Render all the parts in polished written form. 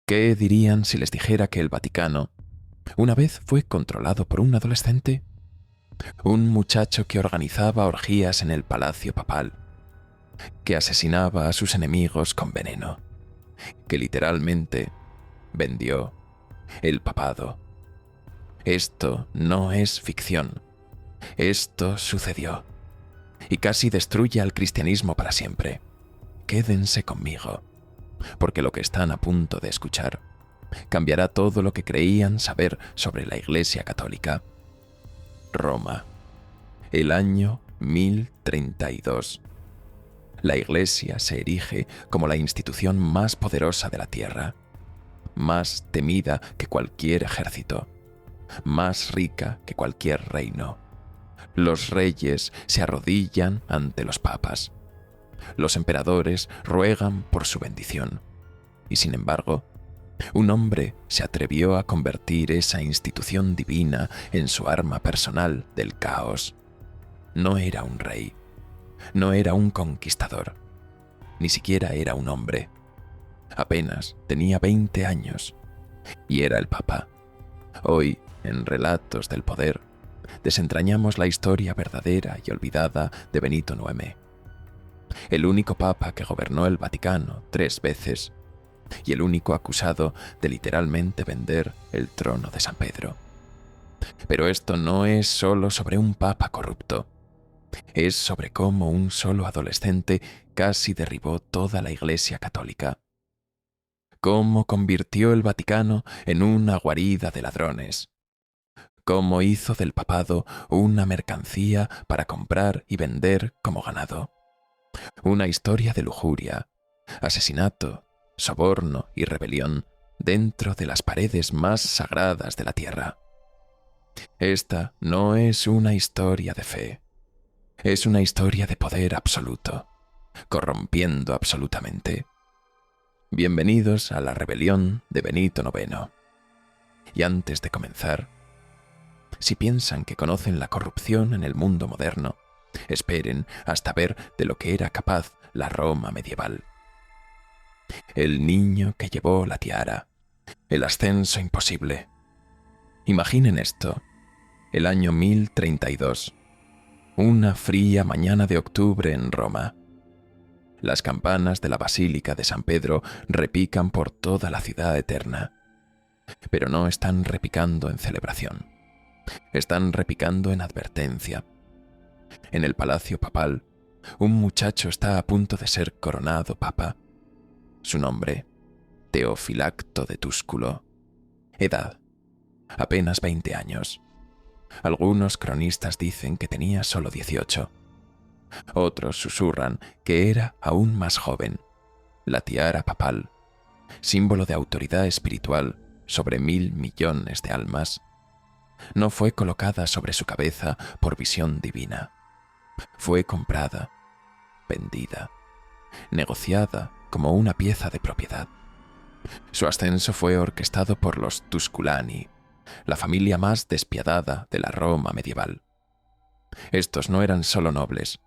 ¿Qué dirían si les dijera que el Vaticano una vez fue controlado por un adolescente? Un muchacho que organizaba orgías en el palacio papal, que asesinaba a sus enemigos con veneno, que literalmente vendió el papado. Esto no es ficción. Esto sucedió. Y casi destruye al cristianismo para siempre. Quédense conmigo, porque lo que están a punto de escuchar cambiará todo lo que creían saber sobre la Iglesia Católica. Roma, el año 1032. La Iglesia se erige como la institución más poderosa de la tierra, más temida que cualquier ejército, más rica que cualquier reino. Los reyes se arrodillan ante los papas. Los emperadores ruegan por su bendición. Y sin embargo, un hombre se atrevió a convertir esa institución divina en su arma personal del caos. No era un rey, no era un conquistador, ni siquiera era un hombre. Apenas tenía 20 años y era el Papa. Hoy, en Relatos del Poder, desentrañamos la historia verdadera y olvidada de Benito IX, el único papa que gobernó el Vaticano 3 veces y el único acusado de literalmente vender el trono de San Pedro. Pero esto no es solo sobre un papa corrupto, es sobre cómo un solo adolescente casi derribó toda la Iglesia Católica. Cómo convirtió el Vaticano en una guarida de ladrones. Cómo hizo del papado una mercancía para comprar y vender como ganado. Una historia de lujuria, asesinato, soborno y rebelión dentro de las paredes más sagradas de la tierra. Esta no es una historia de fe, es una historia de poder absoluto, corrompiendo absolutamente. Bienvenidos a la rebelión de Benito IX. Y antes de comenzar, si piensan que conocen la corrupción en el mundo moderno, esperen hasta ver de lo que era capaz la Roma medieval. El niño que llevó la tiara, el ascenso imposible. Imaginen esto, el año 1032, una fría mañana de octubre en Roma. Las campanas de la Basílica de San Pedro repican por toda la ciudad eterna, pero no están repicando en celebración, están repicando en advertencia. En el palacio papal, un muchacho está a punto de ser coronado papa. Su nombre, Teofilacto de Túsculo. Edad, apenas 20 años. Algunos cronistas dicen que tenía solo 18. Otros susurran que era aún más joven. La tiara papal, símbolo de autoridad espiritual sobre 1.000 millones de almas, no fue colocada sobre su cabeza por visión divina. Fue comprada, vendida, negociada como una pieza de propiedad. Su ascenso fue orquestado por los Tusculani, la familia más despiadada de la Roma medieval. Estos no eran solo nobles,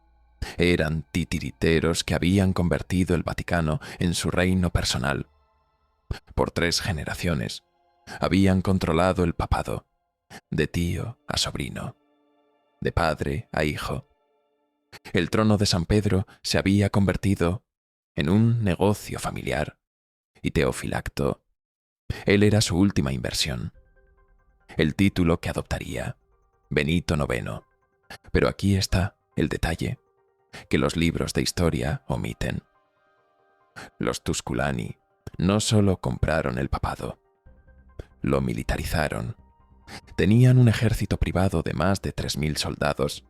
eran titiriteros que habían convertido el Vaticano en su reino personal. Por 3 generaciones habían controlado el papado, de tío a sobrino, de padre a hijo. El trono de San Pedro se había convertido en un negocio familiar, y Teofilacto, él era su última inversión, el título que adoptaría, Benito IX. Pero aquí está el detalle que los libros de historia omiten. Los Tusculani no solo compraron el papado, lo militarizaron. Tenían un ejército privado de más de 3.000 soldados.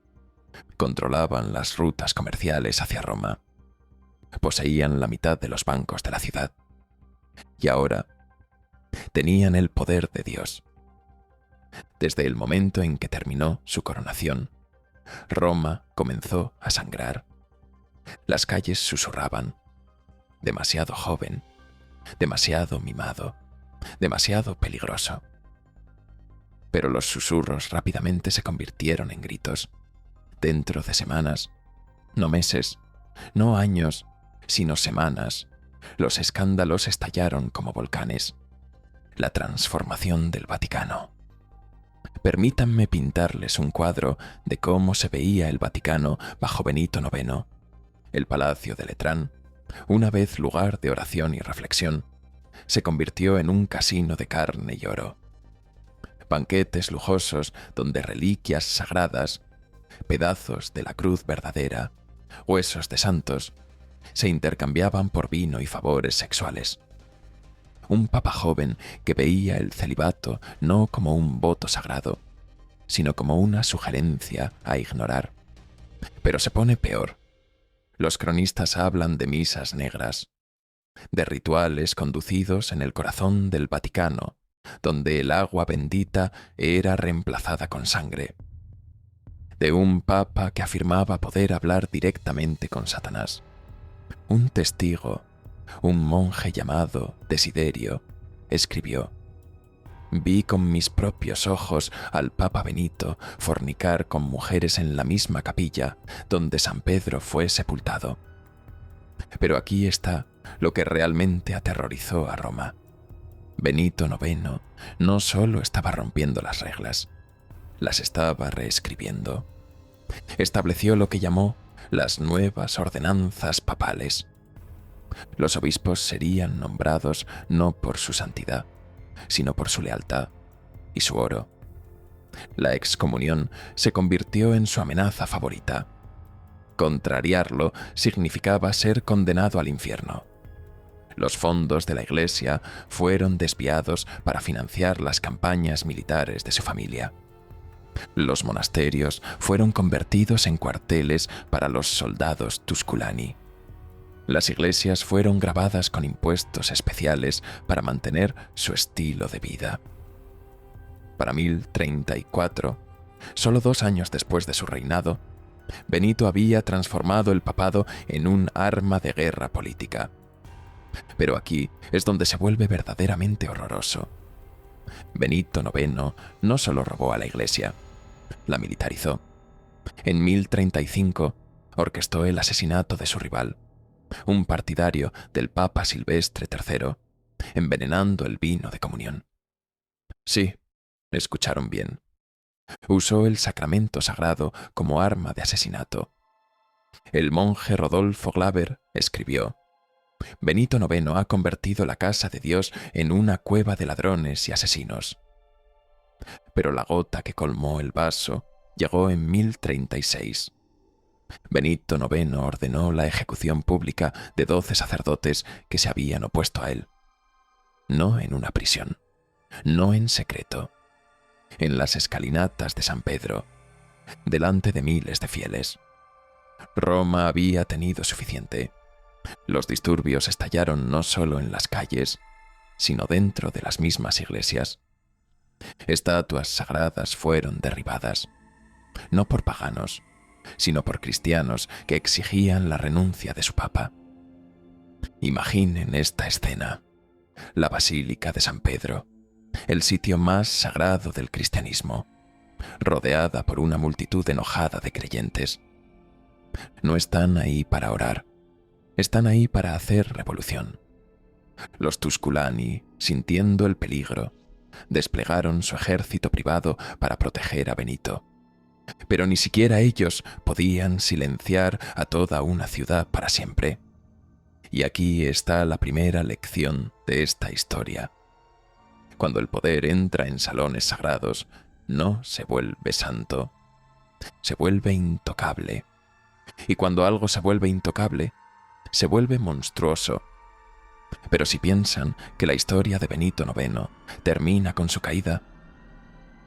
Controlaban las rutas comerciales hacia Roma. Poseían la mitad de los bancos de la ciudad. Y ahora tenían el poder de Dios. Desde el momento en que terminó su coronación, Roma comenzó a sangrar. Las calles susurraban: demasiado joven, demasiado mimado, demasiado peligroso. Pero los susurros rápidamente se convirtieron en gritos. Dentro de semanas, no meses, no años, sino semanas, Los escándalos estallaron como volcanes. La transformación del Vaticano. Permítanme pintarles un cuadro de cómo se veía el Vaticano bajo Benito IX. El Palacio de Letrán, una vez lugar de oración y reflexión, se convirtió en un casino de carne y oro. Banquetes lujosos donde reliquias sagradas, pedazos de la cruz verdadera, huesos de santos, se intercambiaban por vino y favores sexuales. Un papa joven que veía el celibato no como un voto sagrado, sino como una sugerencia a ignorar. Pero se pone peor. Los cronistas hablan de misas negras, de rituales conducidos en el corazón del Vaticano, donde el agua bendita era reemplazada con sangre, de un papa que afirmaba poder hablar directamente con Satanás. Un testigo, un monje llamado Desiderio, escribió: «Vi con mis propios ojos al Papa Benito fornicar con mujeres en la misma capilla donde San Pedro fue sepultado». Pero aquí está lo que realmente aterrorizó a Roma. Benito IX no solo estaba rompiendo las reglas, las estaba reescribiendo. Estableció lo que llamó las nuevas ordenanzas papales. Los obispos serían nombrados no por su santidad, sino por su lealtad y su oro. La excomunión se convirtió en su amenaza favorita. Contrariarlo significaba ser condenado al infierno. Los fondos de la Iglesia fueron desviados para financiar las campañas militares de su familia. Los monasterios fueron convertidos en cuarteles para los soldados tusculani. Las iglesias fueron gravadas con impuestos especiales para mantener su estilo de vida. Para 1034, solo 2 años después de su reinado, Benito había transformado el papado en un arma de guerra política. Pero aquí es donde se vuelve verdaderamente horroroso. Benito IX no solo robó a la Iglesia, la militarizó. En 1035 orquestó el asesinato de su rival, un partidario del Papa Silvestre III, envenenando el vino de comunión. Sí, escucharon bien. Usó el sacramento sagrado como arma de asesinato. El monje Rodolfo Glaber escribió: «Benito IX ha convertido la casa de Dios en una cueva de ladrones y asesinos». Pero la gota que colmó el vaso llegó en 1036. Benito IX ordenó la ejecución pública de 12 sacerdotes que se habían opuesto a él. No en una prisión, no en secreto, en las escalinatas de San Pedro, delante de miles de fieles. Roma había tenido suficiente. Los disturbios estallaron no solo en las calles, sino dentro de las mismas iglesias. Estatuas sagradas fueron derribadas, no por paganos, sino por cristianos que exigían la renuncia de su papa. Imaginen esta escena: la Basílica de San Pedro, el sitio más sagrado del cristianismo, rodeada por una multitud enojada de creyentes. No están ahí para orar, están ahí para hacer revolución. Los tusculani, sintiendo el peligro, desplegaron su ejército privado para proteger a Benito. Pero ni siquiera ellos podían silenciar a toda una ciudad para siempre. Y aquí está la primera lección de esta historia. Cuando el poder entra en salones sagrados, no se vuelve santo, se vuelve intocable. Y cuando algo se vuelve intocable, se vuelve monstruoso. Pero si piensan que la historia de Benito IX termina con su caída,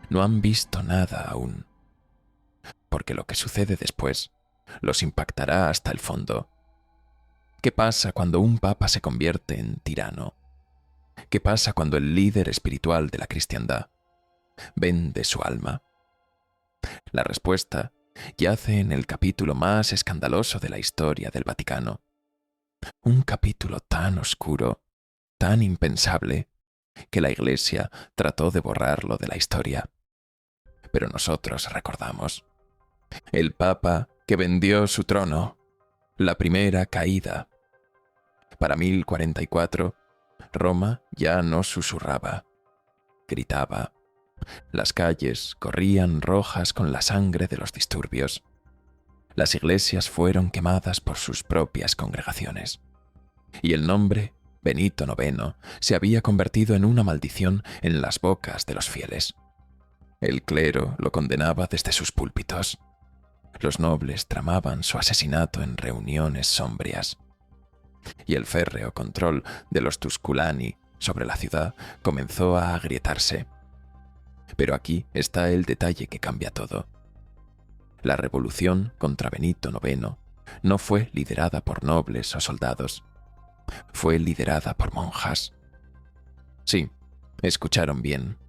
no han visto nada aún. Porque lo que sucede después los impactará hasta el fondo. ¿Qué pasa cuando un papa se convierte en tirano? ¿Qué pasa cuando el líder espiritual de la cristiandad vende su alma? La respuesta yace en el capítulo más escandaloso de la historia del Vaticano. Un capítulo tan oscuro, tan impensable, que la Iglesia trató de borrarlo de la historia. Pero nosotros recordamos. El Papa que vendió su trono, la primera caída. Para 1044, Roma ya no susurraba, gritaba. Las calles corrían rojas con la sangre de los disturbios. Las iglesias fueron quemadas por sus propias congregaciones. Y el nombre, Benito IX, se había convertido en una maldición en las bocas de los fieles. El clero lo condenaba desde sus púlpitos. Los nobles tramaban su asesinato en reuniones sombrias. Y el férreo control de los Tusculani sobre la ciudad comenzó a agrietarse. Pero aquí está el detalle que cambia todo. La revolución contra Benito IX no fue liderada por nobles o soldados. Fue liderada por monjas. Sí, escucharon bien.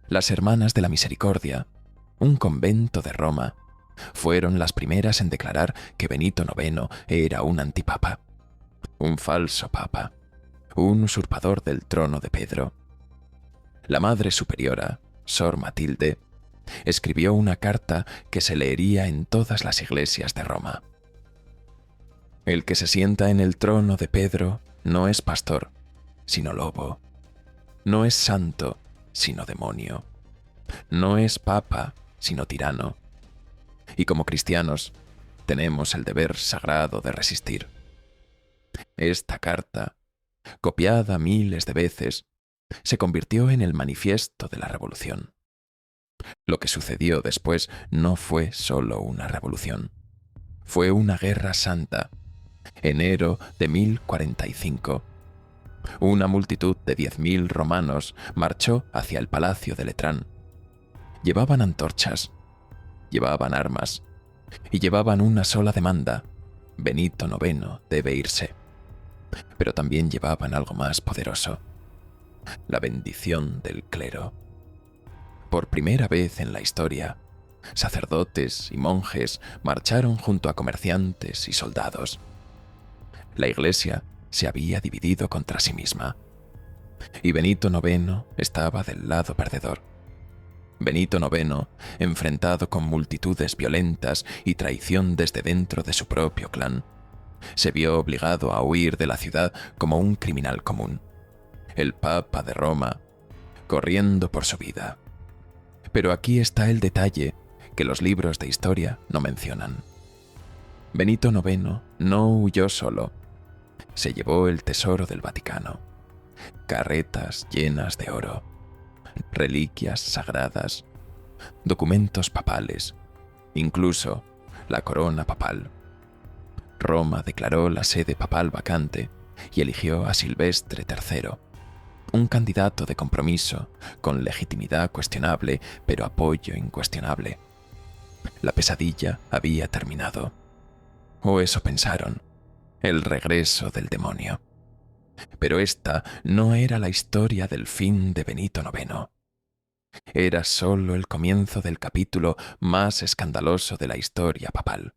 Las Hermanas de la Misericordia, un convento de Roma, fueron las primeras en declarar que Benito IX era un antipapa, un falso papa, un usurpador del trono de Pedro. La Madre Superiora, Sor Matilde, escribió una carta que se leería en todas las iglesias de Roma. El que se sienta en el trono de Pedro no es pastor, sino lobo. No es santo, sino demonio. No es papa, sino tirano. Y como cristianos, tenemos el deber sagrado de resistir. Esta carta, copiada miles de veces, se convirtió en el manifiesto de la revolución. Lo que sucedió después no fue solo una revolución. Fue una guerra santa. Enero de 1045. Una multitud de 10.000 romanos marchó hacia el palacio de Letrán. Llevaban antorchas, llevaban armas y llevaban una sola demanda: Benito IX debe irse. Pero también llevaban algo más poderoso: la bendición del clero. Por primera vez en la historia, sacerdotes y monjes marcharon junto a comerciantes y soldados. La Iglesia se había dividido contra sí misma, y Benito IX estaba del lado perdedor. Benito IX, enfrentado con multitudes violentas y traición desde dentro de su propio clan, se vio obligado a huir de la ciudad como un criminal común. El Papa de Roma, corriendo por su vida. Pero aquí está el detalle que los libros de historia no mencionan. Benito IX no huyó solo. Se llevó el tesoro del Vaticano, carretas llenas de oro, reliquias sagradas, documentos papales, incluso la corona papal. Roma declaró la sede papal vacante y eligió a Silvestre III, un candidato de compromiso, con legitimidad cuestionable, pero apoyo incuestionable. La pesadilla había terminado. O eso pensaron, el regreso del demonio. Pero esta no era la historia del fin de Benito IX. Era solo el comienzo del capítulo más escandaloso de la historia papal.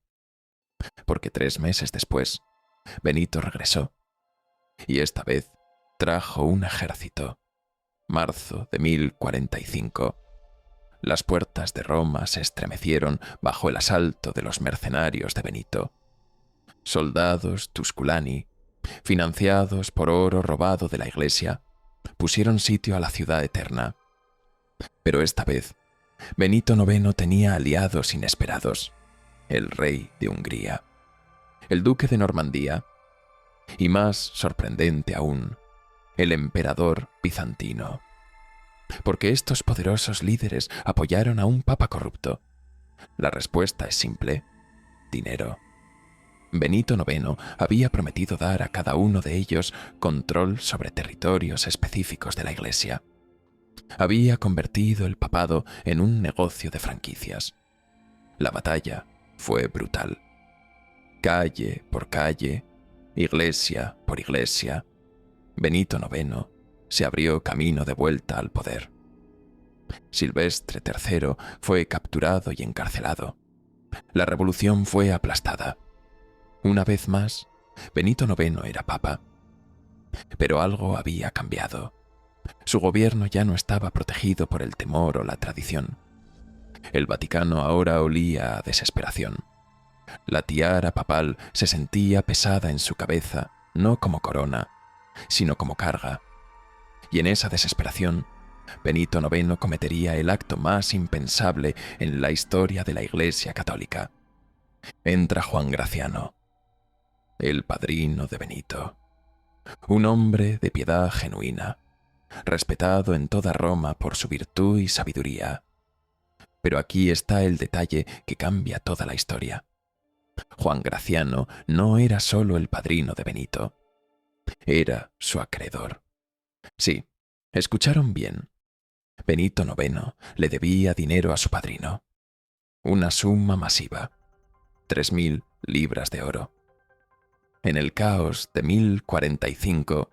Porque 3 meses después, Benito regresó, y esta vez trajo un ejército. Marzo de 1045. Las puertas de Roma se estremecieron bajo el asalto de los mercenarios de Benito. Soldados Tusculani, financiados por oro robado de la iglesia, pusieron sitio a la ciudad eterna. Pero esta vez, Benito IX tenía aliados inesperados: el rey de Hungría, el duque de Normandía y, más sorprendente aún, el emperador bizantino. ¿Por qué estos poderosos líderes apoyaron a un papa corrupto? La respuesta es simple: dinero. Benito IX había prometido dar a cada uno de ellos control sobre territorios específicos de la Iglesia. Había convertido el papado en un negocio de franquicias. La batalla fue brutal. Calle por calle, iglesia por iglesia, Benito IX se abrió camino de vuelta al poder. Silvestre III fue capturado y encarcelado. La revolución fue aplastada. Una vez más, Benito IX era papa. Pero algo había cambiado. Su gobierno ya no estaba protegido por el temor o la tradición. El Vaticano ahora olía a desesperación. La tiara papal se sentía pesada en su cabeza no como corona, sino como carga. Y en esa desesperación, Benito IX cometería el acto más impensable en la historia de la Iglesia Católica. Entra Juan Graciano, el padrino de Benito, un hombre de piedad genuina, respetado en toda Roma por su virtud y sabiduría. Pero aquí está el detalle que cambia toda la historia. Juan Graciano no era solo el padrino de Benito, era su acreedor. Sí, escucharon bien. Benito IX le debía dinero a su padrino. Una suma masiva, 3.000 libras de oro. En el caos de 1045,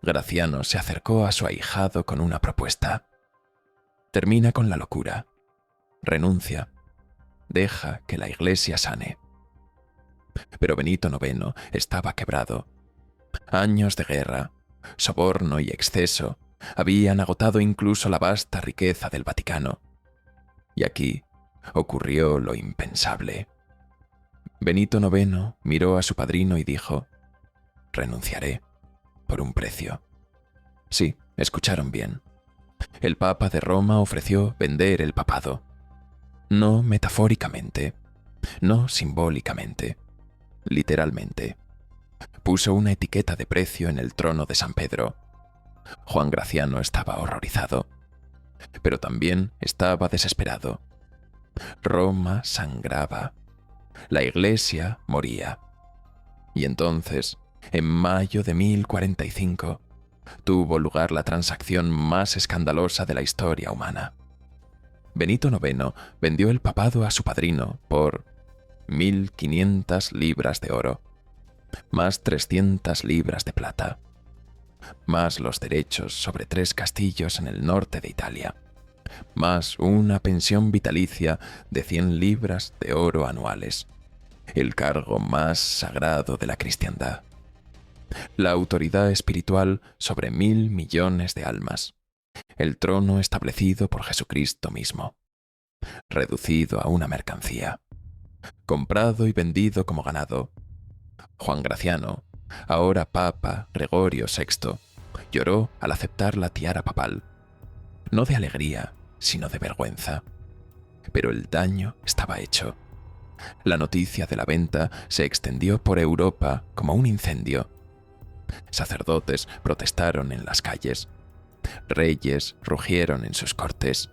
Graciano se acercó a su ahijado con una propuesta. Termina con la locura. Renuncia. Deja que la Iglesia sane. Pero Benito IX estaba quebrado. Años de guerra, soborno y exceso habían agotado incluso la vasta riqueza del Vaticano. Y aquí ocurrió lo impensable. Benito IX miró a su padrino y dijo: «Renunciaré, por un precio». Sí, escucharon bien. El Papa de Roma ofreció vender el papado. No metafóricamente, no simbólicamente, literalmente. Puso una etiqueta de precio en el trono de San Pedro. Juan Graciano estaba horrorizado, pero también estaba desesperado. Roma sangraba. La Iglesia moría. Y entonces, en mayo de 1045, tuvo lugar la transacción más escandalosa de la historia humana. Benito IX vendió el papado a su padrino por 1.500 libras de oro, más 300 libras de plata, más los derechos sobre 3 castillos en el norte de Italia, más una pensión vitalicia de 100 libras de oro anuales, el cargo más sagrado de la cristiandad, la autoridad espiritual sobre 1.000 millones de almas, el trono establecido por Jesucristo mismo, reducido a una mercancía, comprado y vendido como ganado. Juan Graciano, ahora Papa Gregorio VI, lloró al aceptar la tiara papal, no de alegría, sino de vergüenza. Pero el daño estaba hecho. La noticia de la venta se extendió por Europa como un incendio. Sacerdotes protestaron en las calles. Reyes rugieron en sus cortes.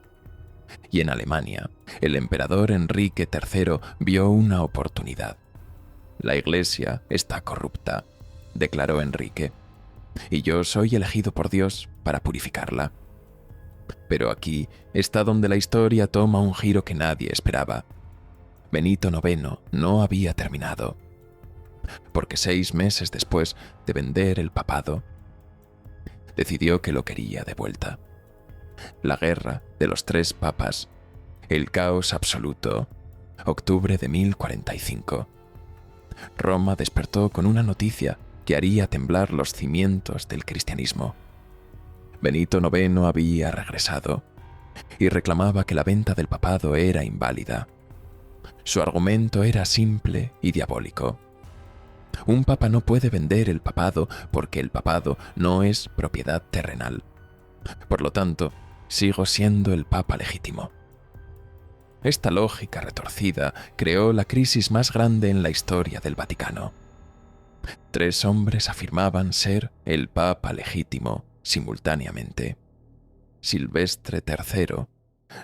Y en Alemania, el emperador Enrique III vio una oportunidad. «La Iglesia está corrupta», declaró Enrique, «y yo soy elegido por Dios para purificarla». Pero aquí está donde la historia toma un giro que nadie esperaba. Benito IX no había terminado, porque 6 meses después de vender el papado, decidió que lo quería de vuelta. La guerra de los 3 papas, el caos absoluto, octubre de 1045. Roma despertó con una noticia que haría temblar los cimientos del cristianismo. Benito IX había regresado y reclamaba que la venta del papado era inválida. Su argumento era simple y diabólico. Un papa no puede vender el papado porque el papado no es propiedad terrenal. Por lo tanto, sigo siendo el papa legítimo. Esta lógica retorcida creó la crisis más grande en la historia del Vaticano. 3 hombres afirmaban ser el papa legítimo simultáneamente. Silvestre III,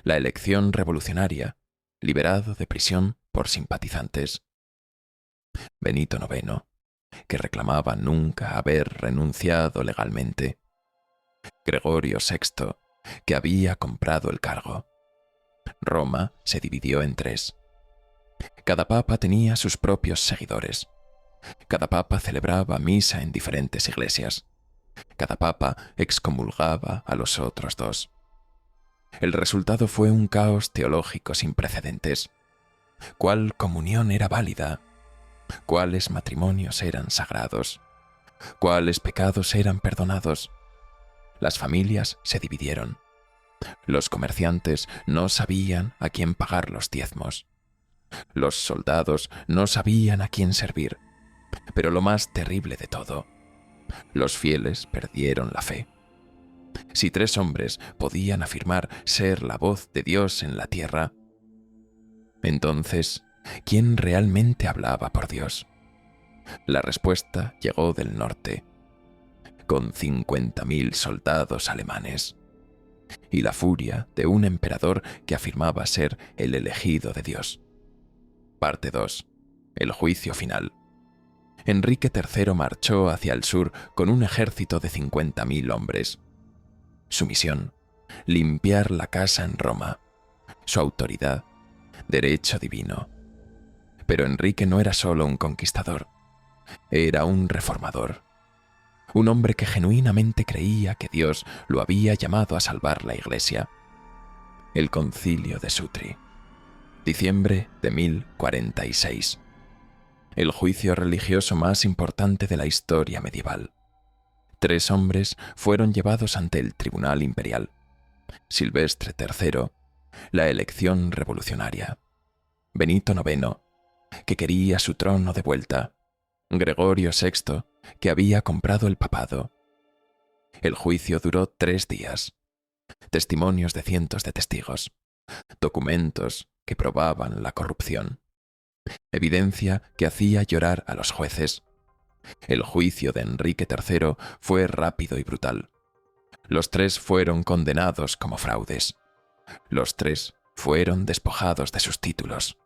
la elección revolucionaria, liberado de prisión por simpatizantes. Benito IX, que reclamaba nunca haber renunciado legalmente. Gregorio VI, que había comprado el cargo. Roma se dividió en 3. Cada papa tenía sus propios seguidores. Cada papa celebraba misa en diferentes iglesias. Cada papa excomulgaba a los otros 2. El resultado fue un caos teológico sin precedentes. ¿Cuál comunión era válida? ¿Cuáles matrimonios eran sagrados? ¿Cuáles pecados eran perdonados? Las familias se dividieron. Los comerciantes no sabían a quién pagar los diezmos. Los soldados no sabían a quién servir. Pero lo más terrible de todo Los fieles perdieron la fe. Si 3 hombres podían afirmar ser la voz de Dios en la tierra, entonces, ¿quién realmente hablaba por Dios? La respuesta llegó del norte, con 50.000 soldados alemanes, y la furia de un emperador que afirmaba ser el elegido de Dios. Parte 2. El juicio final. Enrique III marchó hacia el sur con un ejército de 50.000 hombres. Su misión, limpiar la casa en Roma. Su autoridad, derecho divino. Pero Enrique no era solo un conquistador, era un reformador. Un hombre que genuinamente creía que Dios lo había llamado a salvar la Iglesia. El Concilio de Sutri. Diciembre de 1046. El juicio religioso más importante de la historia medieval. 3 hombres fueron llevados ante el Tribunal Imperial. Silvestre III, la elección revolucionaria. Benito IX, que quería su trono de vuelta. Gregorio VI, que había comprado el papado. El juicio duró 3 días. Testimonios de cientos de testigos. Documentos que probaban la corrupción. Evidencia que hacía llorar a los jueces. El juicio de Enrique III fue rápido y brutal. Los 3 fueron condenados como fraudes. Los 3 fueron despojados de sus títulos.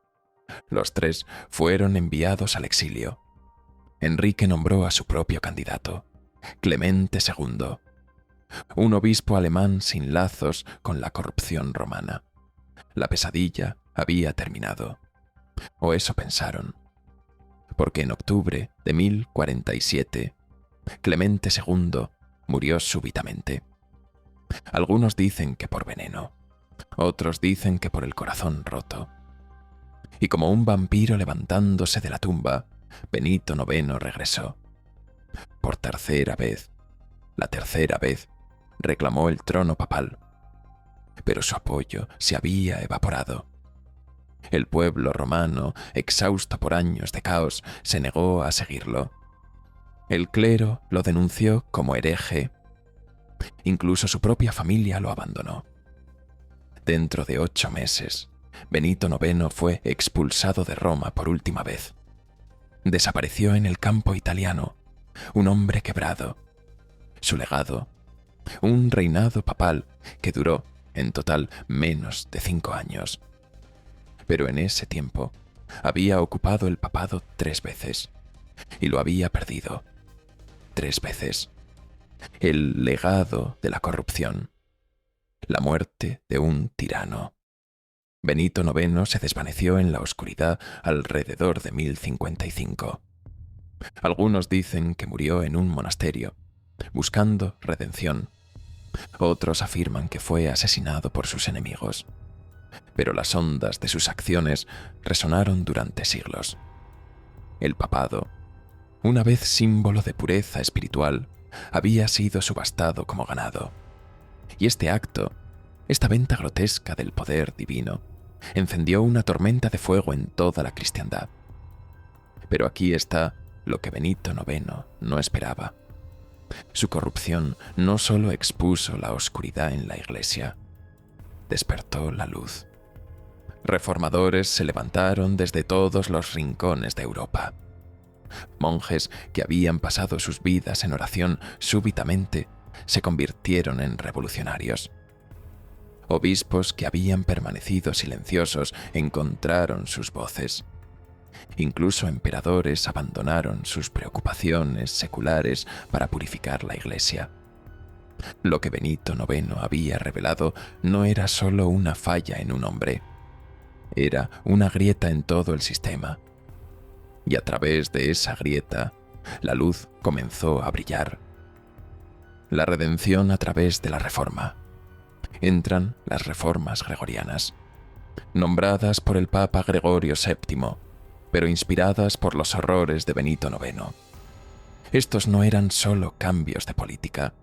Los 3 fueron enviados al exilio. Enrique nombró a su propio candidato, Clemente II, un obispo alemán sin lazos con la corrupción romana. La pesadilla había terminado, o eso pensaron, porque en octubre de 1047, Clemente II murió súbitamente. Algunos dicen que por veneno, otros dicen que por el corazón roto. Y como un vampiro levantándose de la tumba, Benito IX regresó. Por tercera vez, la tercera vez, reclamó el trono papal. Pero su apoyo se había evaporado. El pueblo romano, exhausto por años de caos, se negó a seguirlo. El clero lo denunció como hereje. Incluso su propia familia lo abandonó. Dentro de 8 meses, Benito IX fue expulsado de Roma por última vez. Desapareció en el campo italiano, un hombre quebrado. Su legado, un reinado papal que duró, en total, menos de 5 años. Pero en ese tiempo, había ocupado el papado 3 veces, y lo había perdido 3 veces. El legado de la corrupción, la muerte de un tirano. Benito IX se desvaneció en la oscuridad alrededor de 1055. Algunos dicen que murió en un monasterio, buscando redención. Otros afirman que fue asesinado por sus enemigos. Pero las ondas de sus acciones resonaron durante siglos. El papado, una vez símbolo de pureza espiritual, había sido subastado como ganado. Y este acto, esta venta grotesca del poder divino, encendió una tormenta de fuego en toda la cristiandad. Pero aquí está lo que Benito IX no esperaba. Su corrupción no solo expuso la oscuridad en la Iglesia, despertó la luz. Reformadores se levantaron desde todos los rincones de Europa. Monjes que habían pasado sus vidas en oración súbitamente se convirtieron en revolucionarios. Obispos que habían permanecido silenciosos encontraron sus voces. Incluso emperadores abandonaron sus preocupaciones seculares para purificar la Iglesia. Lo que Benito IX había revelado no era solo una falla en un hombre, era una grieta en todo el sistema. Y a través de esa grieta, la luz comenzó a brillar. La redención a través de la Reforma. Entran las reformas gregorianas, nombradas por el Papa Gregorio VII, pero inspiradas por los horrores de Benito IX. Estos no eran solo cambios de política,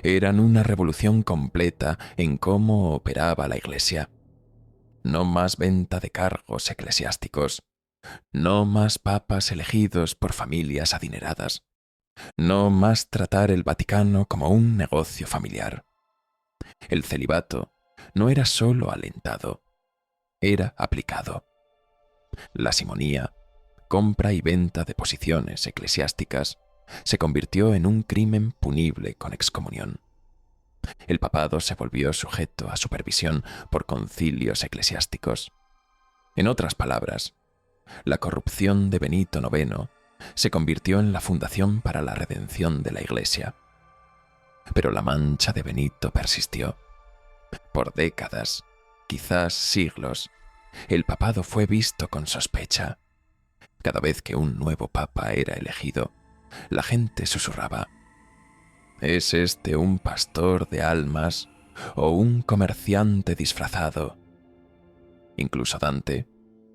eran una revolución completa en cómo operaba la Iglesia. No más venta de cargos eclesiásticos, no más papas elegidos por familias adineradas, no más tratar el Vaticano como un negocio familiar. El celibato no era solo alentado, era aplicado. La simonía, compra y venta de posiciones eclesiásticas, se convirtió en un crimen punible con excomunión. El papado se volvió sujeto a supervisión por concilios eclesiásticos. En otras palabras, la corrupción de Benito IX se convirtió en la fundación para la redención de la Iglesia. Pero la mancha de Benito persistió. Por décadas, quizás siglos, el papado fue visto con sospecha. Cada vez que un nuevo papa era elegido, la gente susurraba: ¿es este un pastor de almas o un comerciante disfrazado? Incluso Dante,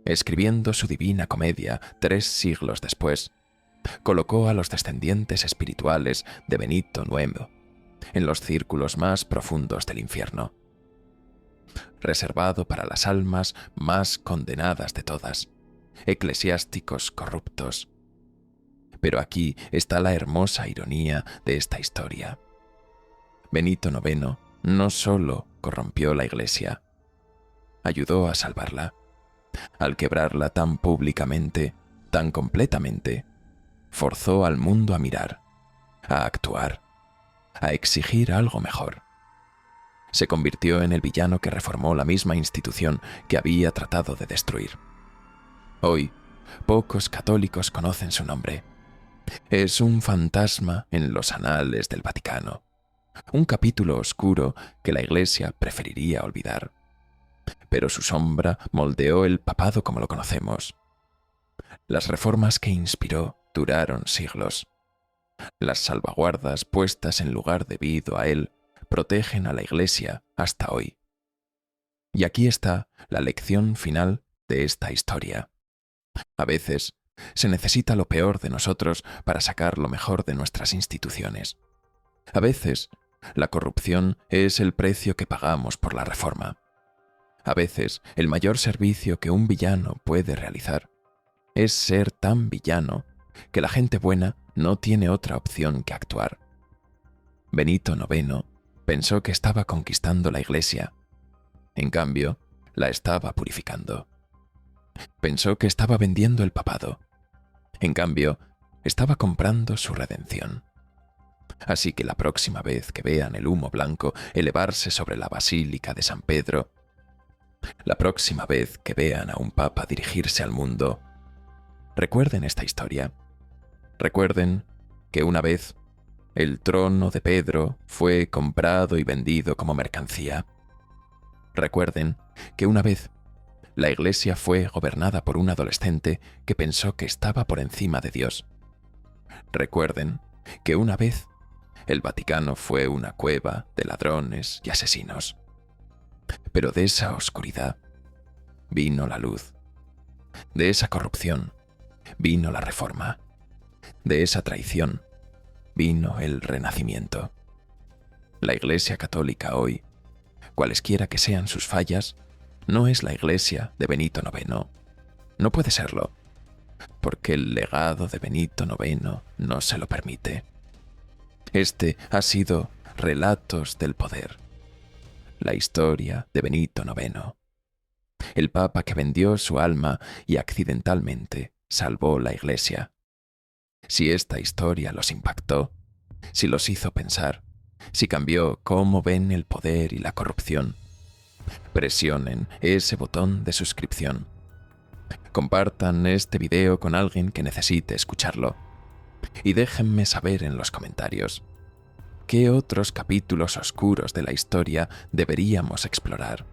escribiendo su Divina Comedia 3 siglos después, colocó a los descendientes espirituales de Benito IX en los círculos más profundos del infierno, reservado para las almas más condenadas de todas, eclesiásticos corruptos. Pero aquí está la hermosa ironía de esta historia. Benito IX no solo corrompió la Iglesia, ayudó a salvarla. Al quebrarla tan públicamente, tan completamente, forzó al mundo a mirar, a actuar, a exigir algo mejor. Se convirtió en el villano que reformó la misma institución que había tratado de destruir. Hoy, pocos católicos conocen su nombre. Es un fantasma en los anales del Vaticano, un capítulo oscuro que la Iglesia preferiría olvidar. Pero su sombra moldeó el papado como lo conocemos. Las reformas que inspiró duraron siglos. Las salvaguardas puestas en lugar debido a él protegen a la Iglesia hasta hoy. Y aquí está la lección final de esta historia. A veces se necesita lo peor de nosotros para sacar lo mejor de nuestras instituciones. A veces la corrupción es el precio que pagamos por la reforma. A veces el mayor servicio que un villano puede realizar es ser tan villano que la gente buena no tiene otra opción que actuar. Benito IX pensó que estaba conquistando la Iglesia. En cambio, la estaba purificando. Pensó que estaba vendiendo el papado. En cambio, estaba comprando su redención. Así que la próxima vez que vean el humo blanco elevarse sobre la Basílica de San Pedro, la próxima vez que vean a un papa dirigirse al mundo, recuerden esta historia. Recuerden que una vez el trono de Pedro fue comprado y vendido como mercancía. Recuerden que una vez la Iglesia fue gobernada por un adolescente que pensó que estaba por encima de Dios. Recuerden que una vez el Vaticano fue una cueva de ladrones y asesinos. Pero de esa oscuridad vino la luz. De esa corrupción vino la reforma. De esa traición vino el renacimiento. La Iglesia Católica hoy, cualesquiera que sean sus fallas, no es la Iglesia de Benito IX. No puede serlo, porque el legado de Benito IX no se lo permite. Este ha sido Relatos del Poder, la historia de Benito IX, el papa que vendió su alma y accidentalmente salvó la Iglesia. Si esta historia los impactó, si los hizo pensar, si cambió cómo ven el poder y la corrupción, presionen ese botón de suscripción. Compartan este video con alguien que necesite escucharlo. Y déjenme saber en los comentarios qué otros capítulos oscuros de la historia deberíamos explorar.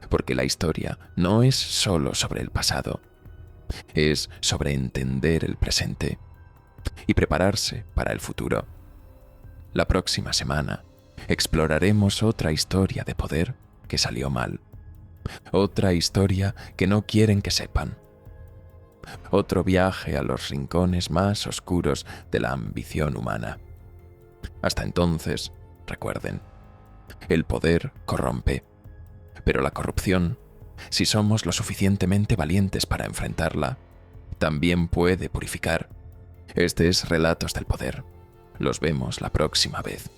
Porque la historia no es solo sobre el pasado, es sobre entender el presente y prepararse para el futuro. La próxima semana exploraremos otra historia de poder que salió mal, otra historia que no quieren que sepan, otro viaje a los rincones más oscuros de la ambición humana. Hasta entonces, recuerden, el poder corrompe, pero la corrupción, si somos lo suficientemente valientes para enfrentarla, también puede purificar Este es Relatos del Poder. Los vemos la próxima vez.